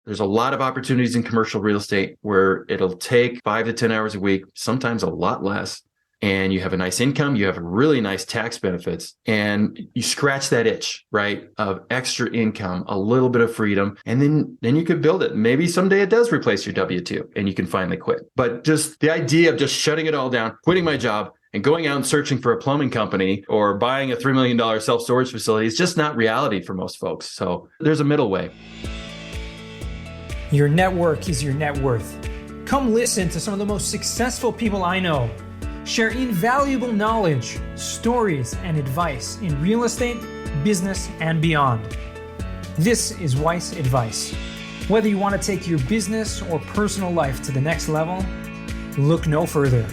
There's a lot of opportunities in commercial real estate where it'll take 5 to 10 hours a week, sometimes a lot less. And you have a nice income, you have really nice tax benefits, and you scratch that itch, right, of extra income, a little bit of freedom, and then you could build it. Maybe someday it does replace your W-2 and you can finally quit. But just the idea of just shutting it all down, quitting my job, and going out and searching for a plumbing company or buying a $3 million self-storage facility is just not reality for most folks. So there's a middle way. Your network is your net worth. Come listen to some of the most successful people I know share invaluable knowledge, stories, and advice in real estate, business, and beyond. This is Weiss Advice. Whether you want to take your business or personal life to the next level, look no further.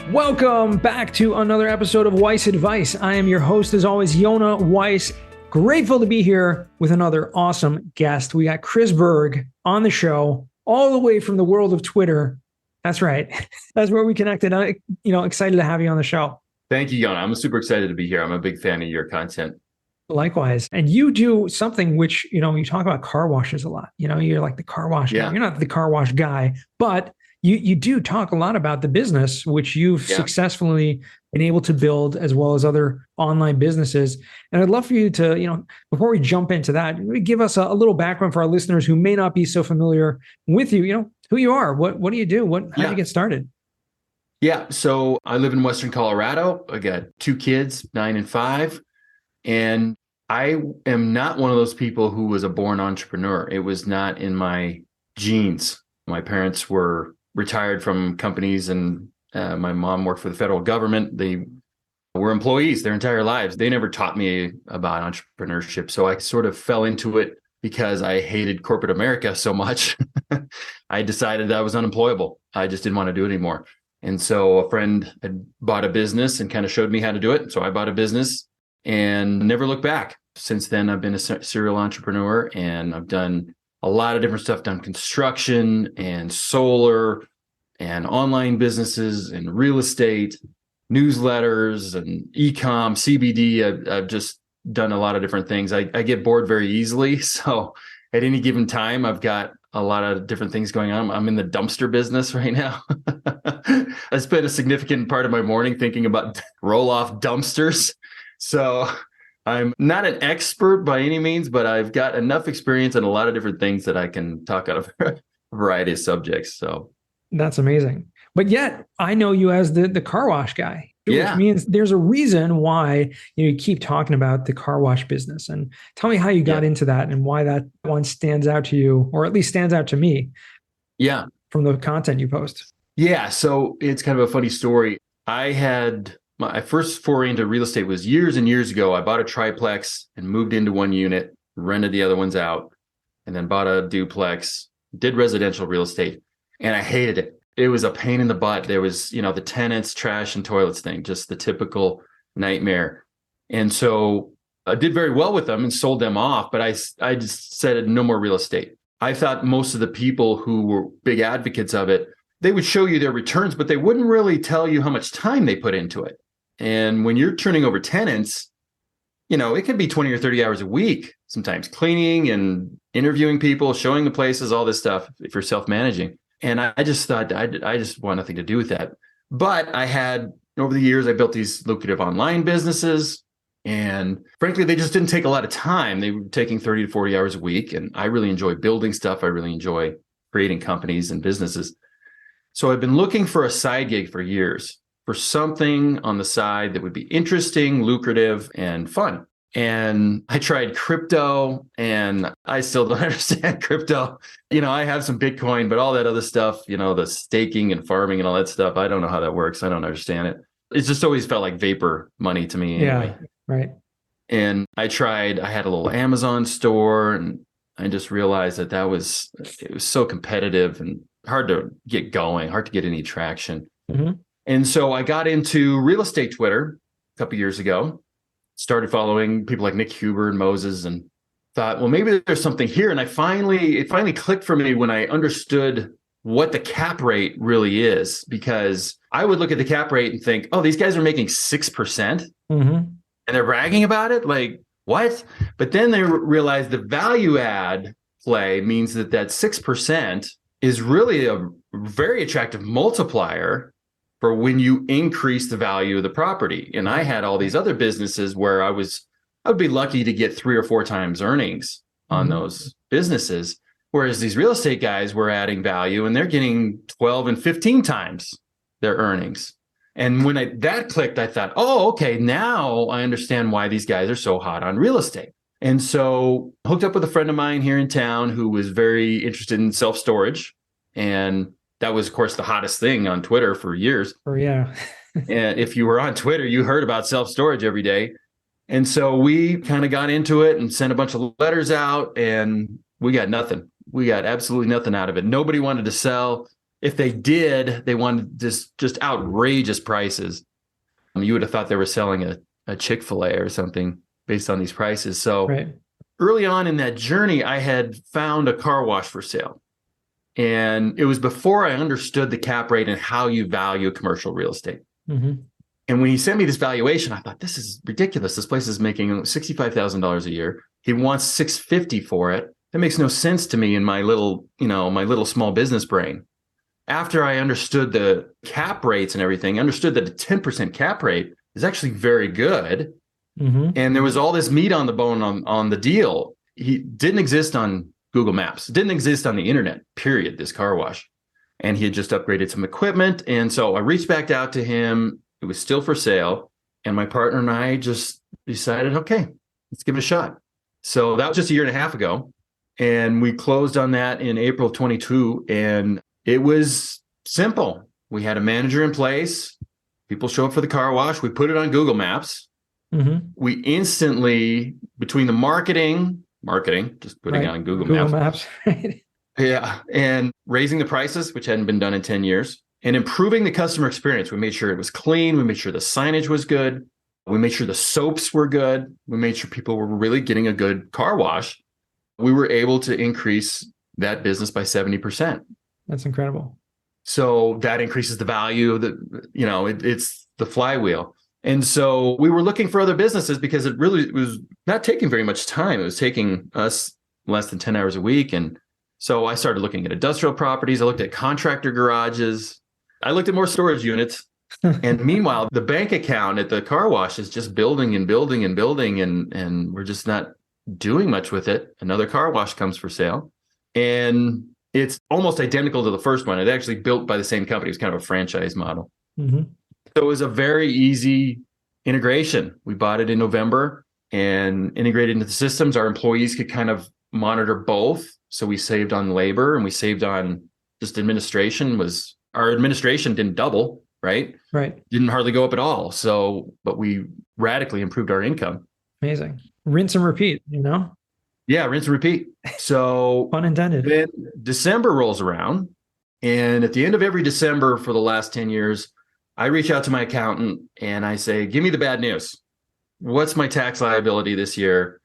Welcome back to another episode of Weiss Advice. I am your host, as always, Yona Weiss. Grateful to be here with another awesome guest. We got Kriss Berg on the show, all the way from the world of Twitter. That's right. That's where we connected. Excited to have you on the show. Thank you, Yona. I'm super excited to be here. I'm a big fan of your content. Likewise. And you do something which, you talk about car washes a lot. You're like the car wash guy. You're not the car wash guy, but you do talk a lot about the business, which you've successfully been able to build, as well as other online businesses. And I'd love for you to, before we jump into that, give us a little background for our listeners who may not be so familiar with you, who you are, what do you do? How did you get started? Yeah. So I live in Western Colorado. I got 2 kids, 9 and 5. And I am not one of those people who was a born entrepreneur. It was not in my genes. My parents were retired from companies, and my mom worked for the federal government. They were employees their entire lives. They never taught me about entrepreneurship. So I sort of fell into it because I hated corporate America so much. I decided that I was unemployable. I just didn't want to do it anymore. And so a friend had bought a business and kind of showed me how to do it. So I bought a business and never looked back. Since then, I've been a serial entrepreneur, and I've done a lot of different stuff, done construction and solar and online businesses and real estate, newsletters and e-com, CBD. I've just done a lot of different things. I get bored very easily. So at any given time, I've got a lot of different things going on. I'm in the dumpster business right now. I spend a significant part of my morning thinking about roll-off dumpsters. So I'm not an expert by any means, but I've got enough experience in a lot of different things that I can talk out of a variety of subjects. So that's amazing. But yet I know you as the car wash guy, which means there's a reason why you keep talking about the car wash business. And tell me how you got into that and why that one stands out to you, or at least stands out to me. Yeah. From the content you post. Yeah. So it's kind of a funny story. My first foray into real estate was years and years ago. I bought a triplex and moved into one unit, rented the other ones out, and then bought a duplex, did residential real estate, and I hated it. It was a pain in the butt. There was, the tenants, trash, and toilets thing, just the typical nightmare. And so I did very well with them and sold them off, but I just said no more real estate. I thought most of the people who were big advocates of it, they would show you their returns, but they wouldn't really tell you how much time they put into it. And when you're turning over tenants, it could be 20 or 30 hours a week, sometimes cleaning and interviewing people, showing the places, all this stuff if you're self-managing. And I just thought, I just want nothing to do with that. But I had, over the years, I built these lucrative online businesses. And frankly, they just didn't take a lot of time. They were taking 30 to 40 hours a week. And I really enjoy building stuff. I really enjoy creating companies and businesses. So I've been looking for a side gig for years, for something on the side that would be interesting, lucrative, and fun. And I tried crypto, and I still don't understand crypto. I have some Bitcoin, but all that other stuff, the staking and farming and all that stuff, I don't know how that works. I don't understand it. It's just always felt like vapor money to me anyway. Yeah, right. And I had a little Amazon store, and I just realized it was so competitive and hard to get going, hard to get any traction. Mm-hmm. And so I got into real estate Twitter a couple years ago, started following people like Nick Huber and Moses, and thought, well, maybe there's something here. And it finally clicked for me when I understood what the cap rate really is, because I would look at the cap rate and think, oh, these guys are making 6%. Mm-hmm. And they're bragging about it. Like, what? But then they realized the value add play means that 6% is really a very attractive multiplier for when you increase the value of the property. And I had all these other businesses where I would be lucky to get 3 or 4 times earnings on those businesses. Whereas these real estate guys were adding value and they're getting 12 and 15 times their earnings. And when that clicked, I thought, oh, okay, now I understand why these guys are so hot on real estate. And so hooked up with a friend of mine here in town who was very interested in self-storage. And that was, of course, the hottest thing on Twitter for years. Oh, yeah. And if you were on Twitter, you heard about self-storage every day. And so we kind of got into it and sent a bunch of letters out, and we got nothing. We got absolutely nothing out of it. Nobody wanted to sell. If they did, they wanted just outrageous prices. You would have thought they were selling a Chick-fil-A or something based on these prices. So early on in that journey, I had found a car wash for sale. And it was before I understood the cap rate and how you value commercial real estate. And when he sent me this valuation, I thought, this is ridiculous. This place is making $65,000 a year. He wants $650 for it. That makes no sense to me in my little small business brain. After I understood the cap rates and everything, understood that a 10% cap rate is actually very good. And there was all this meat on the bone on the deal. He didn't exist on Google Maps. It didn't exist on the internet, period, this car wash. And he had just upgraded some equipment. And so I reached back out to him. It was still for sale. And my partner and I just decided, okay, let's give it a shot. So that was just a year and a half ago. And we closed on that in April 22. And it was simple. We had a manager in place. People show up for the car wash. We put it on Google Maps. We instantly, between the marketing, just putting it on Google Maps. Yeah. And raising the prices, which hadn't been done in 10 years, and improving the customer experience. We made sure it was clean. We made sure the signage was good. We made sure the soaps were good. We made sure people were really getting a good car wash. We were able to increase that business by 70%. That's incredible. So that increases the value of it's the flywheel. And so we were looking for other businesses because it was not taking very much time. It was taking us less than 10 hours a week. And so I started looking at industrial properties. I looked at contractor garages. I looked at more storage units. And meanwhile, the bank account at the car wash is just building and building and building. And we're just not doing much with it. Another car wash comes for sale. And it's almost identical to the first one. It actually built by the same company. It's kind of a franchise model. So it was a very easy integration. We bought it in November and integrated into the systems. Our employees could kind of monitor both. So we saved on labor and we saved on just administration. Our administration didn't double, right? Didn't hardly go up at all. But we radically improved our income. Amazing. Rinse and repeat, Yeah, rinse and repeat. So pun intended. Then December rolls around. And at the end of every December for the last 10 years, I reach out to my accountant and I say, give me the bad news. What's my tax liability this year?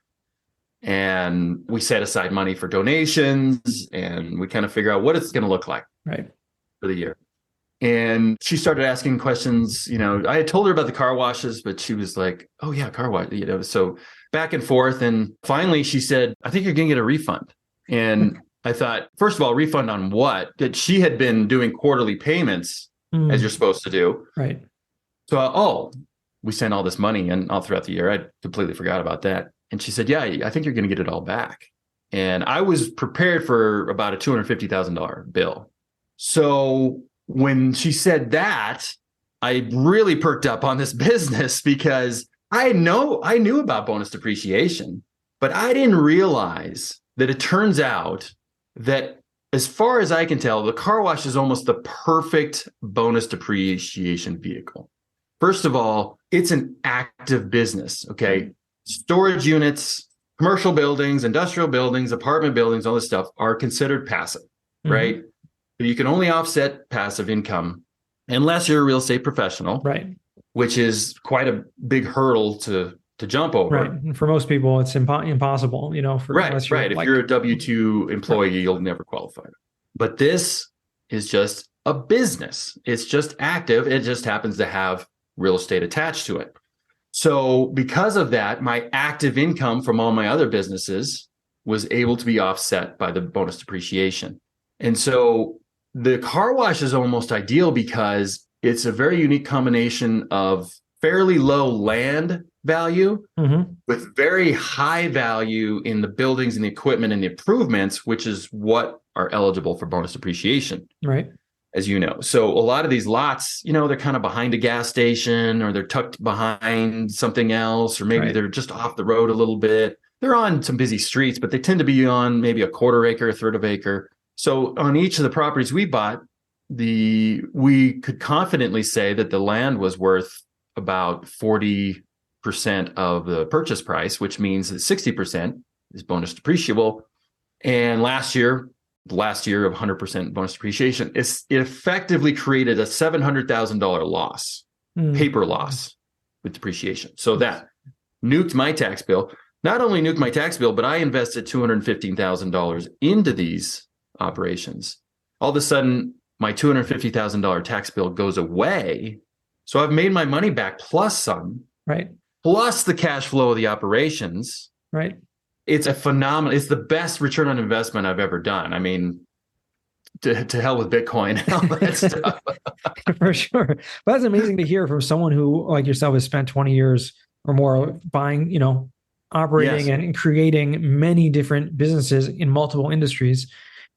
And we set aside money for donations and we kind of figure out what it's going to look like for the year. And she started asking questions. I had told her about the car washes, but she was like, oh yeah, car wash, so back and forth. And finally she said, I think you're going to get a refund. And I thought, first of all, refund on what? That she had been doing quarterly payments as you're supposed to do. So, we sent all this money and all throughout the year. I completely forgot about that. And she said, yeah, I think you're going to get it all back. And I was prepared for about a $250,000 bill. So when she said that, I really perked up on this business because I knew about bonus depreciation, but I didn't realize that it turns out that as far as I can tell, the car wash is almost the perfect bonus depreciation vehicle. First of all, it's an active business, okay? Storage units, commercial buildings, industrial buildings, apartment buildings, all this stuff are considered passive, right? You can only offset passive income unless you're a real estate professional, which is quite a big hurdle to jump over. And for most people, it's impossible, If you're a W-2 employee, you'll never qualify. But this is just a business. It's just active. It just happens to have real estate attached to it. So because of that, my active income from all my other businesses was able to be offset by the bonus depreciation. And so the car wash is almost ideal because it's a very unique combination of fairly low land value with very high value in the buildings and the equipment and the improvements, which is what are eligible for bonus depreciation. Right. As you know. So a lot of these lots, they're kind of behind a gas station, or they're tucked behind something else, or maybe they're just off the road a little bit. They're on some busy streets, but they tend to be on maybe a quarter acre, a third of acre. So on each of the properties we bought, we could confidently say that the land was worth about 40% of the purchase price, which means that 60% is bonus depreciable. And last year of 100% bonus depreciation, it effectively created a $700,000 loss, paper loss with depreciation. So that nuked my tax bill. Not only nuked my tax bill, but I invested $215,000 into these operations. All of a sudden, my $250,000 tax bill goes away. So I've made my money back plus some, right? Plus the cash flow of the operations, right? It's a phenomenal, it's the best return on investment I've ever done. I mean, to hell with Bitcoin and all that stuff. For sure. But that's amazing to hear from someone who, like yourself, has spent 20 years or more buying, operating and creating many different businesses in multiple industries.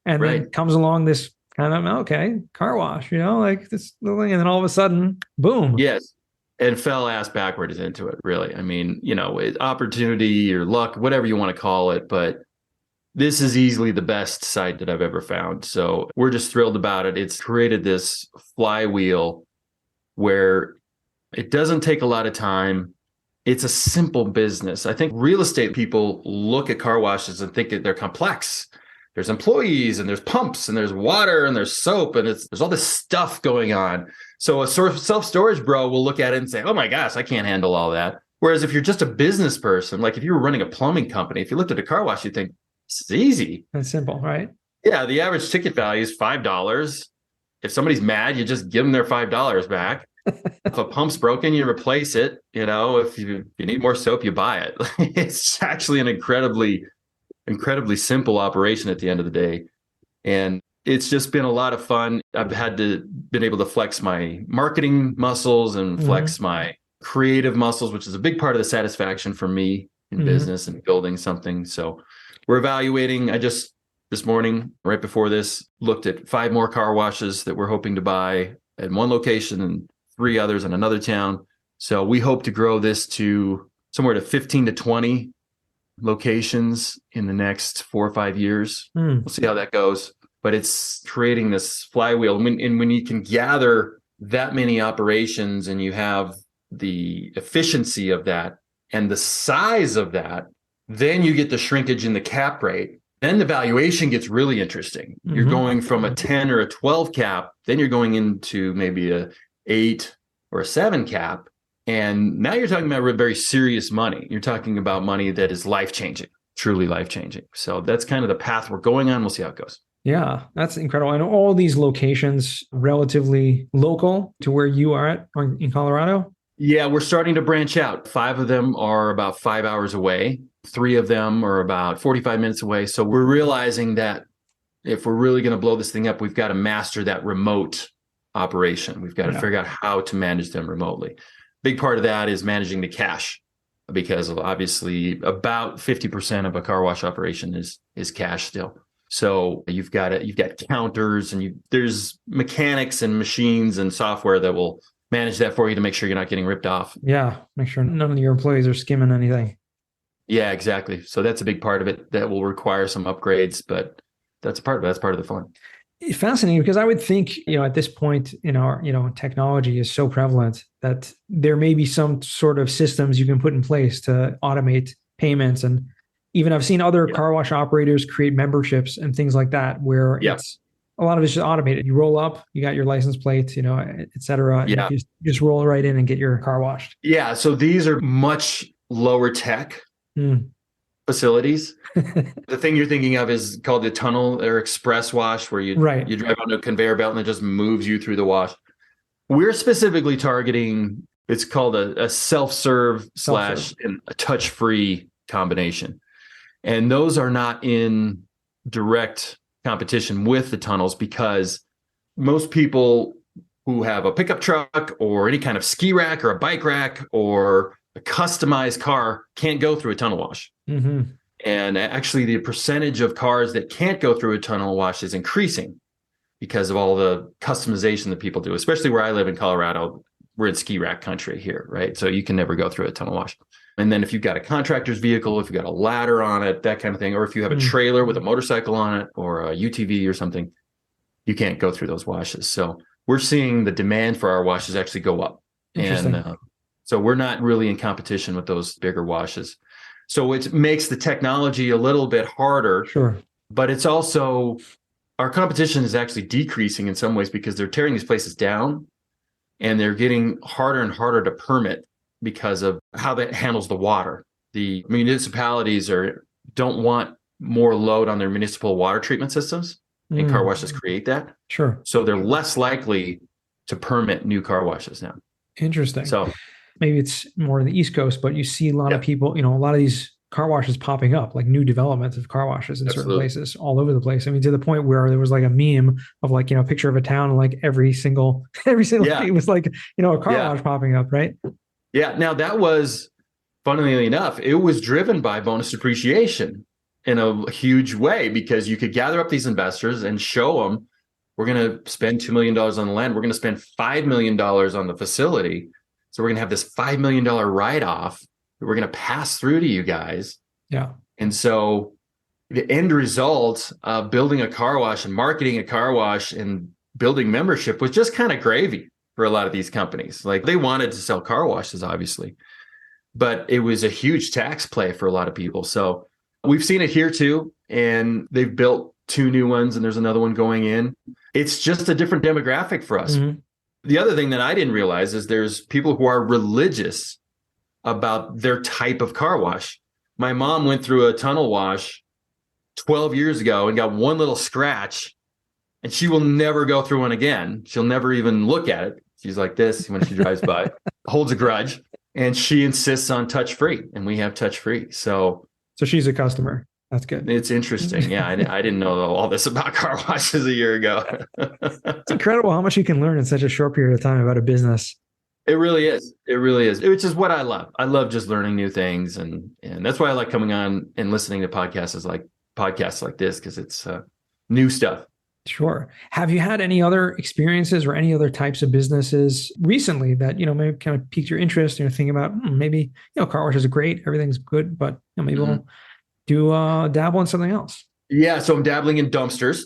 And then comes along this kind of, car wash, like this little thing. And then all of a sudden, boom. Yes. And fell ass backwards into it, really. I mean, opportunity or luck, whatever you want to call it. But this is easily the best site that I've ever found. So we're just thrilled about it. It's created this flywheel where it doesn't take a lot of time. It's a simple business. I think real estate people look at car washes and think that they're complex. There's employees and there's pumps and there's water and there's soap and there's all this stuff going on. So a sort of self-storage bro will look at it and say, oh my gosh, I can't handle all that. Whereas if you're just a business person, like if you were running a plumbing company, if you looked at a car wash, you'd think, this is easy. That's simple, right? Yeah, the average ticket value is $5. If somebody's mad, you just give them their $5 back. If a pump's broken, you replace it. If you need more soap, you buy it. It's actually an incredibly simple operation at the end of the day. And it's just been a lot of fun. I've been able to flex my marketing muscles and flex my creative muscles, which is a big part of the satisfaction for me in business and building something. So we're evaluating. I just this morning, right before this, looked at 5 more car washes that we're hoping to buy at one location and 3 others in another town. So we hope to grow this to somewhere to 15 to 20 locations in the next 4 or 5 years. We'll see how that goes. But it's creating this flywheel. And when you can gather that many operations and you have the efficiency of that and the size of that, then you get the shrinkage in the cap rate. Then the valuation gets really interesting. You're going from a 10 or a 12 cap, then you're going into maybe a 8 or a 7 cap. And now you're talking about very serious money. You're talking about money that is life-changing, truly life-changing. So that's kind of the path we're going on. We'll see how it goes. Yeah, that's incredible. I know all these locations relatively local to where you are at in Colorado. Yeah, we're starting to branch out. 5 of them are about 5 hours away. 3 of them are about 45 minutes away. So we're realizing that if we're really going to blow this thing up, we've got to master that remote operation. We've got to figure out how to manage them remotely. Big part of that is managing the cash, because obviously about 50% of a car wash operation is cash still. So you've got counters and there's mechanics and machines and software that will manage that for you to make sure you're not getting ripped off. Yeah, make sure none of your employees are skimming anything. Yeah, exactly. So that's a big part of it that will require some upgrades, but that's part of it. That's part of the fun. Fascinating, because I would think, at this point in our, technology is so prevalent that there may be some sort of systems you can put in place to automate payments. And even I've seen other car wash operators create memberships and things like that, where it's a lot of it's just automated. You roll up, you got your license plate, et cetera. Yeah. You just roll right in and get your car washed. Yeah. So these are much lower tech facilities. The thing you're thinking of is called the tunnel or express wash, where you drive on a conveyor belt and it just moves you through the wash. We're specifically targeting It's called a self-serve Self-serve. / and a touch-free combination. And those are not in direct competition with the tunnels because most people who have a pickup truck or any kind of ski rack or a bike rack or a customized car can't go through a tunnel wash. Mm-hmm. And actually, the percentage of cars that can't go through a tunnel wash is increasing because of all the customization that people do, especially where I live in Colorado. We're in ski rack country here, right? So you can never go through a tunnel wash. And then if you've got a contractor's vehicle, if you've got a ladder on it, that kind of thing, or if you have a trailer with a motorcycle on it or a UTV or something, you can't go through those washes. So we're seeing the demand for our washes actually go up. And so we're not really in competition with those bigger washes. So it makes the technology a little bit harder. Sure. But it's also, our competition is actually decreasing in some ways because they're tearing these places down and they're getting harder and harder to permit because of how that handles the water. The municipalities don't want more load on their municipal water treatment systems, and car washes create that. Sure. So they're less likely to permit new car washes now. Interesting. So maybe it's more on the East Coast, but you see a lot of people, a lot of these car washes popping up, like new developments of car washes in certain places all over the place. I mean, to the point where there was like a meme of like, a picture of a town, and like every single thing was like, a car wash popping up, right? Yeah. Now that was, funnily enough, it was driven by bonus depreciation in a huge way because you could gather up these investors and show them, we're going to spend $2 million on the land. We're going to spend $5 million on the facility. So we're going to have this $5 million write-off that we're going to pass through to you guys. Yeah. And so the end result of building a car wash and marketing a car wash and building membership was just kind of gravy for a lot of these companies. Like they wanted to sell car washes, obviously, but it was a huge tax play for a lot of people. So we've seen it here too. And they've built 2 new ones and there's another one going in. It's just a different demographic for us. Mm-hmm. The other thing that I didn't realize is there's people who are religious about their type of car wash. My mom went through a tunnel wash 12 years ago and got one little scratch, and she will never go through one again. She'll never even look at it. She's like this when she drives by, holds a grudge, and she insists on touch-free, and we have touch-free. So she's a customer. That's good. It's interesting. Yeah, I didn't know all this about car washes a year ago. It's incredible how much you can learn in such a short period of time about a business. It really is. It really is. Which is what I love. I love just learning new things, and that's why I like coming on and listening to podcasts like this because it's new stuff. Sure. Have you had any other experiences or any other types of businesses recently that maybe kind of piqued your interest? Thinking about maybe car washes are great, everything's good, but maybe we'll do dabble in something else. Yeah, so I'm dabbling in dumpsters.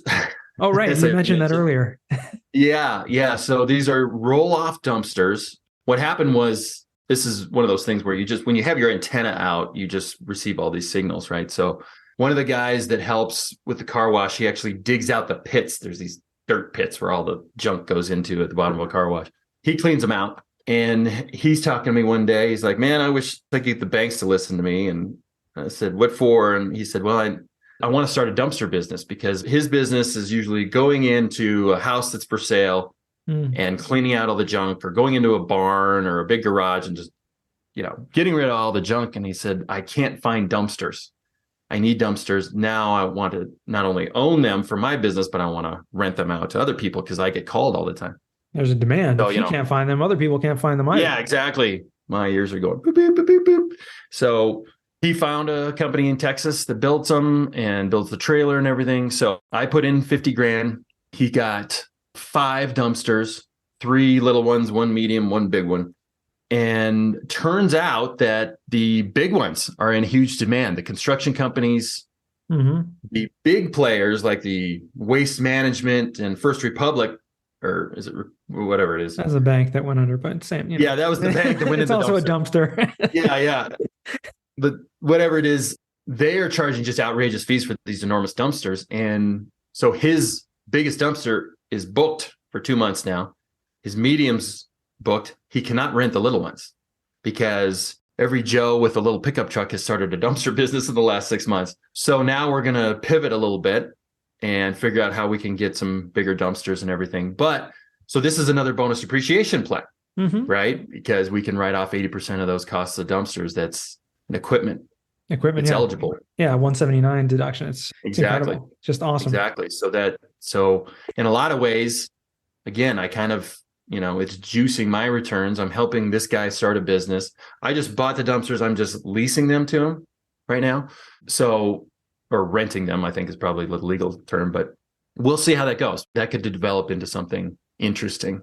Oh, right. You mentioned that earlier. Yeah. So these are roll-off dumpsters. What happened was, this is one of those things where when you have your antenna out, you just receive all these signals, right? So one of the guys that helps with the car wash, he actually digs out the pits. There's these dirt pits where all the junk goes into at the bottom of a car wash. He cleans them out. And he's talking to me one day. He's like, man, I wish I could get the banks to listen to me. And I said, what for? And he said, well, I want to start a dumpster business because his business is usually going into a house that's for sale and cleaning out all the junk, or going into a barn or a big garage and just, getting rid of all the junk. And he said, I can't find dumpsters. I need dumpsters. Now I want to not only own them for my business, but I want to rent them out to other people because I get called all the time. There's a demand. So, if you can't find them, other people can't find them either. Yeah, exactly. My ears are going boop, boop, boop, boop, boop. So he found a company in Texas that builds them and builds the trailer and everything. So I put in $50,000. He got 5 dumpsters, 3 little ones, 1 medium, 1 big one. And turns out that the big ones are in huge demand. The construction companies, the big players like the Waste Management and First Republic, or is it whatever it is? That's a bank that went under, but same. Yeah, that was the bank that went into the dumpster. It's also a dumpster. Yeah. But whatever it is, they are charging just outrageous fees for these enormous dumpsters. And so his biggest dumpster is booked for 2 months now. His medium's booked. He cannot rent the little ones because every Joe with a little pickup truck has started a dumpster business in the last 6 months. So now we're going to pivot a little bit and figure out how we can get some bigger dumpsters and everything. But so this is another bonus depreciation play. right? Because we can write off 80% of those costs of dumpsters. That's an equipment. It's eligible. Yeah, 179 deduction. It's incredible. Just awesome. Exactly. So in a lot of ways, again, I kind of, it's juicing my returns. I'm helping this guy start a business. I just bought the dumpsters. I'm just leasing them to him right now. So, or renting them, I think is probably the legal term, but we'll see how that goes. That could develop into something interesting,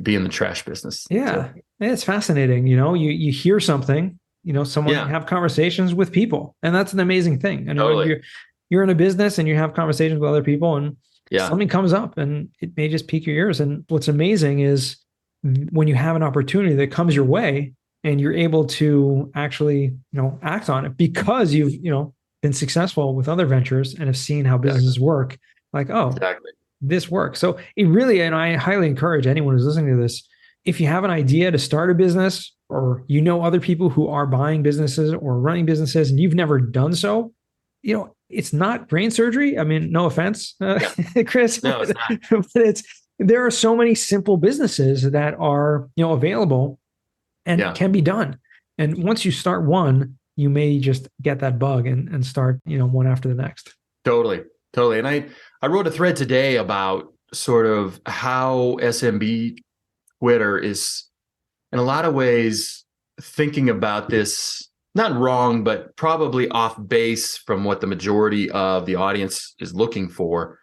be in the trash business. Yeah. So, it's fascinating. You hear something, someone have conversations with people, and that's an amazing thing. And totally. You're in a business and you have conversations with other people, and something comes up and it may just pique your ears. And what's amazing is when you have an opportunity that comes your way and you're able to actually, act on it because you've, been successful with other ventures and have seen how businesses work. Like, this works. So it really, and I highly encourage anyone who's listening to this, if you have an idea to start a business, or other people who are buying businesses or running businesses and you've never done so, it's not brain surgery. I mean, no offense, Kriss. No, it's not. But there are so many simple businesses that are, available and can be done. And once you start one, you may just get that bug and start, one after the next. Totally. And I wrote a thread today about sort of how SMB Twitter is, in a lot of ways, thinking about this, not wrong, but probably off base from what the majority of the audience is looking for.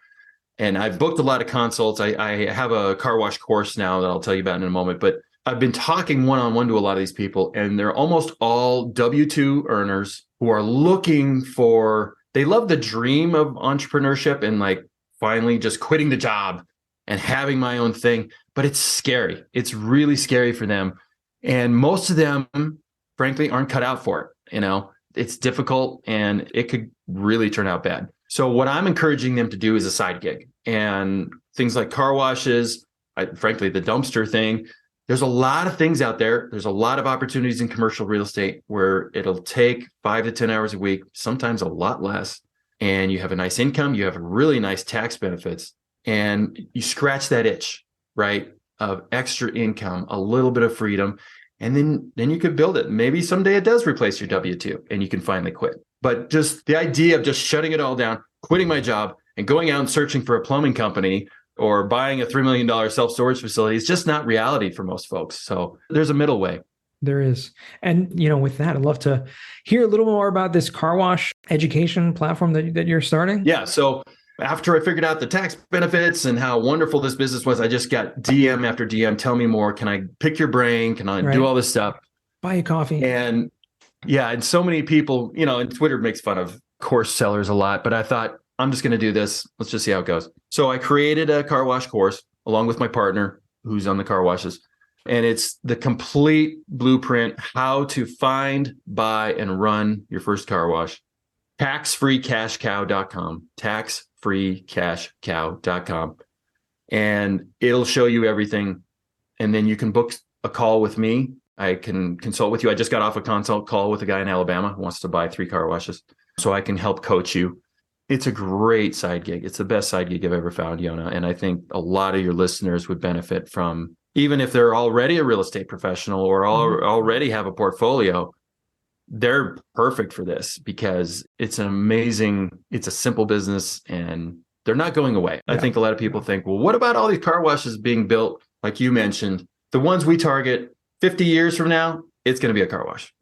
And I've booked a lot of consults. I have a car wash course now that I'll tell you about in a moment, but I've been talking one-on-one to a lot of these people, and they're almost all W-2 earners who are looking for, they love the dream of entrepreneurship and like finally just quitting the job and having my own thing, but it's scary. It's really scary for them. And most of them, frankly, aren't cut out for it. It's difficult and it could really turn out bad. So what I'm encouraging them to do is a side gig, and things like car washes, frankly, the dumpster thing. There's a lot of things out there. There's a lot of opportunities in commercial real estate where it'll take 5 to 10 hours a week, sometimes a lot less. And you have a nice income, you have really nice tax benefits, and you scratch that itch, right? Of extra income, a little bit of freedom. And then you could build it. Maybe someday it does replace your W-2 and you can finally quit. But just the idea of just shutting it all down, quitting my job and going out and searching for a plumbing company or buying a $3 million self-storage facility is just not reality for most folks. So there's a middle way. There is. And, with that, I'd love to hear a little more about this car wash education platform that you're starting. Yeah. So after I figured out the tax benefits and how wonderful this business was, I just got DM after DM. Tell me more. Can I pick your brain? Can I do all this stuff? Buy you coffee. And and so many people, and Twitter makes fun of course sellers a lot, but I thought, I'm just going to do this. Let's just see how it goes. So I created a car wash course along with my partner who's on the car washes. And it's the complete blueprint, how to find, buy, and run your first car wash. Taxfreecashcow.com. Taxfreecashcow.com. And it'll show you everything. And then you can book a call with me. I can consult with you. I just got off a consult call with a guy in Alabama who wants to buy 3 car washes. So I can help coach you. It's a great side gig. It's the best side gig I've ever found, Yona. And I think a lot of your listeners would benefit from, even if they're already a real estate professional or already have a portfolio, they're perfect for this because it's a simple business and they're not going away. Yeah. I think a lot of people think, well, what about all these car washes being built? Like you mentioned, the ones we target 50 years from now, it's going to be a car wash.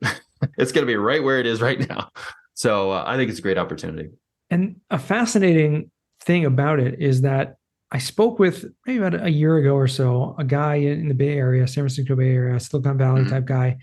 It's going to be right where it is right now. So I think it's a great opportunity. And a fascinating thing about it is that I spoke with maybe about a year ago or so, a guy in the Bay Area, San Francisco Bay Area, Silicon Valley type guy,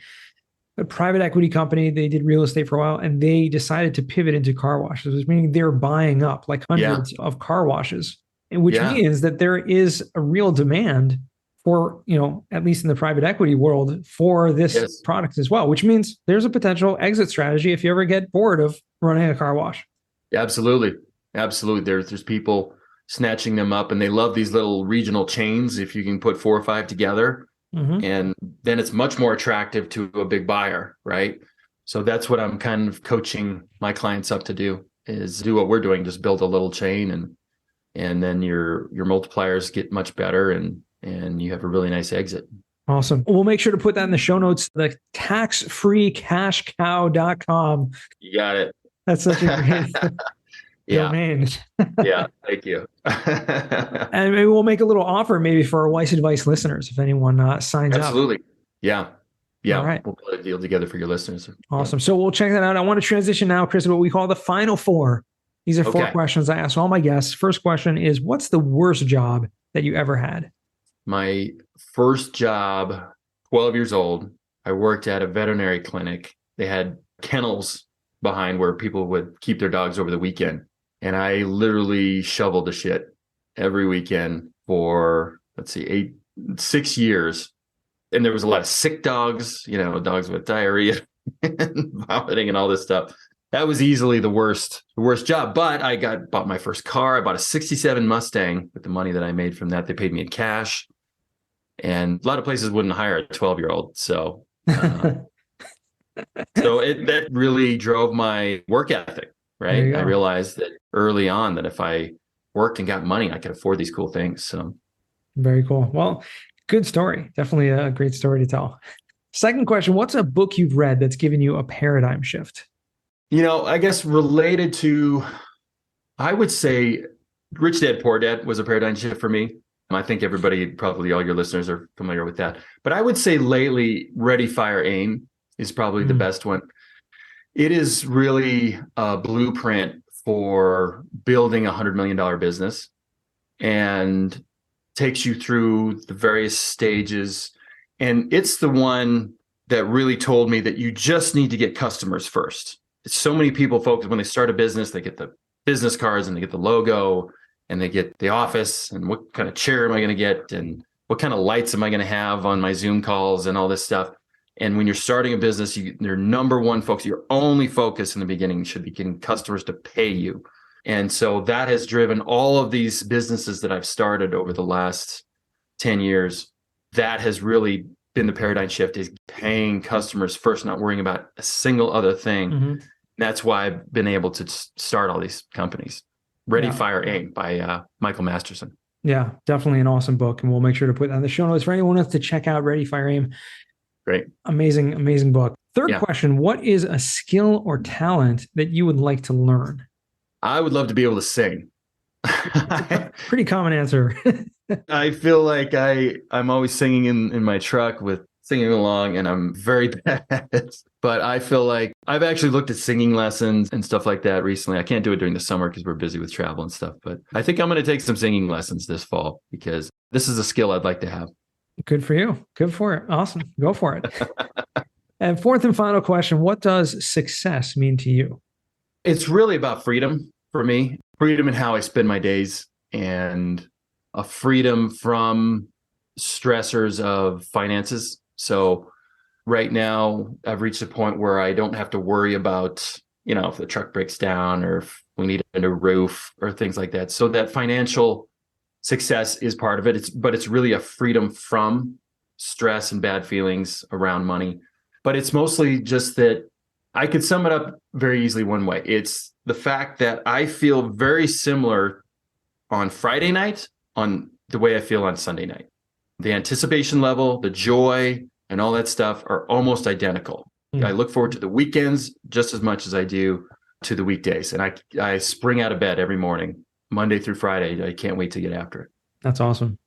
a private equity company. They did real estate for a while and they decided to pivot into car washes, which meaning they're buying up like hundreds of car washes, which means that there is a real demand for, at least in the private equity world, for this product as well, which means there's a potential exit strategy if you ever get bored of running a car wash. Absolutely. There's people snatching them up, and they love these little regional chains. If you can put 4 or 5 together, and then it's much more attractive to a big buyer, right? So that's what I'm kind of coaching my clients up to do, is do what we're doing, just build a little chain, and then your multipliers get much better, and you have a really nice exit. Awesome. We'll make sure to put that in the show notes, the taxfreecashcow.com. You got it. That's such a great domain. Yeah. Thank you. And maybe we'll make a little offer maybe for our Weiss Advice listeners if anyone signs up. Absolutely. Yeah. All right. We'll put a deal together for your listeners. Awesome. So we'll check that out. I want to transition now, Kriss, to what we call the final four. These are four questions I ask all my guests. First question is, what's the worst job that you ever had? My first job, 12 years old, I worked at a veterinary clinic. They had kennels behind where people would keep their dogs over the weekend. And I literally shoveled the shit every weekend for, 6 years. And there was a lot of sick dogs, dogs with diarrhea and vomiting and all this stuff. That was easily the worst job. But I bought my first car. I bought a 67 Mustang with the money that I made from that. They paid me in cash. And a lot of places wouldn't hire a 12-year-old. So, that really drove my work ethic, right? I realized that early on that if I worked and got money, I could afford these cool things. So, very cool. Well, good story. Definitely a great story to tell. Second question, what's a book you've read that's given you a paradigm shift? I guess related to, I would say Rich Dad, Poor Dad was a paradigm shift for me. I think everybody, probably all your listeners are familiar with that. But I would say lately, Ready, Fire, Aim is probably the best one. It is really a blueprint for building a $100 million business and takes you through the various stages. And it's the one that really told me that you just need to get customers first. So many people focus when they start a business, they get the business cards and they get the logo and they get the office and what kind of chair am I going to get and what kind of lights am I going to have on my Zoom calls and all this stuff. And when you're starting a business, your number one focus, your only focus in the beginning should be getting customers to pay you. And so that has driven all of these businesses that I've started over the last 10 years. That has really been the paradigm shift, is paying customers first, not worrying about a single other thing. That's why I've been able to start all these companies. Ready, Fire, Aim by Michael Masterson. Yeah, definitely an awesome book. And we'll make sure to put that in the show notes for anyone else to check out. Ready, Fire, Aim. Great. Amazing, amazing book. Third question, what is a skill or talent that you would like to learn? I would love to be able to sing. Pretty common answer. I feel like I'm always singing in my truck singing along, and I'm very bad at it. But I feel like I've actually looked at singing lessons and stuff like that recently. I can't do it during the summer because we're busy with travel and stuff. But I think I'm going to take some singing lessons this fall because this is a skill I'd like to have. Good for you. Good for it. Awesome. Go for it. And fourth and final question, what does success mean to you? It's really about freedom for me. Freedom in how I spend my days and a freedom from stressors of finances. So right now I've reached a point where I don't have to worry about, if the truck breaks down or if we need a new roof or things like that. So that financial success is part of it. But it's really a freedom from stress and bad feelings around money. But it's mostly just that I could sum it up very easily one way. It's the fact that I feel very similar on Friday night on the way I feel on Sunday night. The anticipation level, the joy, and all that stuff are almost identical. I look forward to the weekends just as much as I do to the weekdays. And I spring out of bed every morning, Monday through Friday. I can't wait to get after it. That's awesome.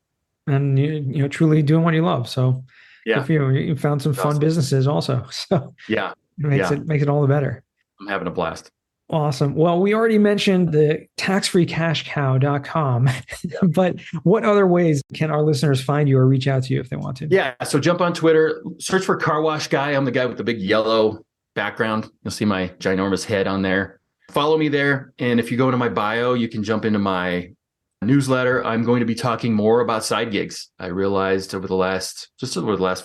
And you truly doing what you love. So good for you. You found some fun businesses also. So it makes it all the better. I'm having a blast. Awesome. Well, we already mentioned the taxfreecashcow.com, but what other ways can our listeners find you or reach out to you if they want to? Yeah. So jump on Twitter, search for Car Wash Guy. I'm the guy with the big yellow background. You'll see my ginormous head on there. Follow me there. And if you go into my bio, you can jump into my newsletter. I'm going to be talking more about side gigs. I realized over the last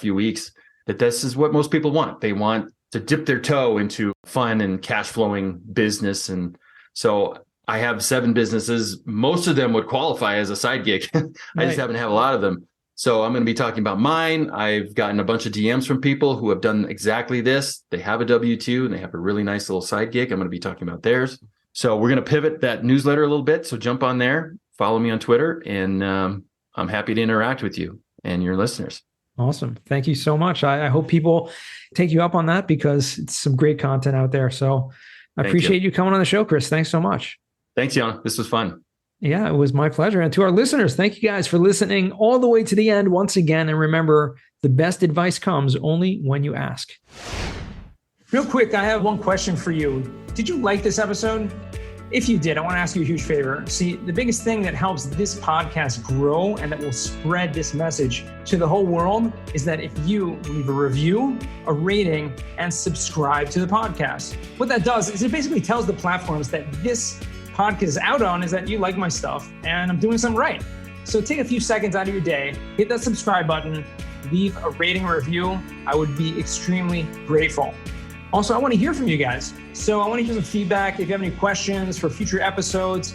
few weeks that this is what most people want. They want to dip their toe into fun and cash flowing business. And so I have 7 businesses. Most of them would qualify as a side gig. I just happen to have a lot of them. So I'm going to be talking about mine. I've gotten a bunch of DMs from people who have done exactly this. They have a W-2 and they have a really nice little side gig. I'm going to be talking about theirs. So we're going to pivot that newsletter a little bit. So jump on there, follow me on Twitter, and I'm happy to interact with you and your listeners. Awesome. Thank you so much. I hope people take you up on that because it's some great content out there. So I appreciate you coming on the show, Kriss. Thanks so much. Thanks, Yana. This was fun. Yeah, it was my pleasure. And to our listeners, thank you guys for listening all the way to the end once again. And remember, the best advice comes only when you ask. Real quick, I have one question for you. Did you like this episode? If you did, I want to ask you a huge favor. See, the biggest thing that helps this podcast grow and that will spread this message to the whole world is that if you leave a review, a rating, and subscribe to the podcast. What that does is it basically tells the platforms that this podcast is out on is that you like my stuff and I'm doing something right. So take a few seconds out of your day, hit that subscribe button, leave a rating or review. I would be extremely grateful. Also, I want to hear from you guys. So I want to hear some feedback. If you have any questions for future episodes,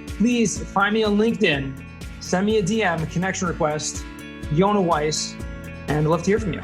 please find me on LinkedIn, send me a DM, a connection request, Yona Weiss, and I'd love to hear from you.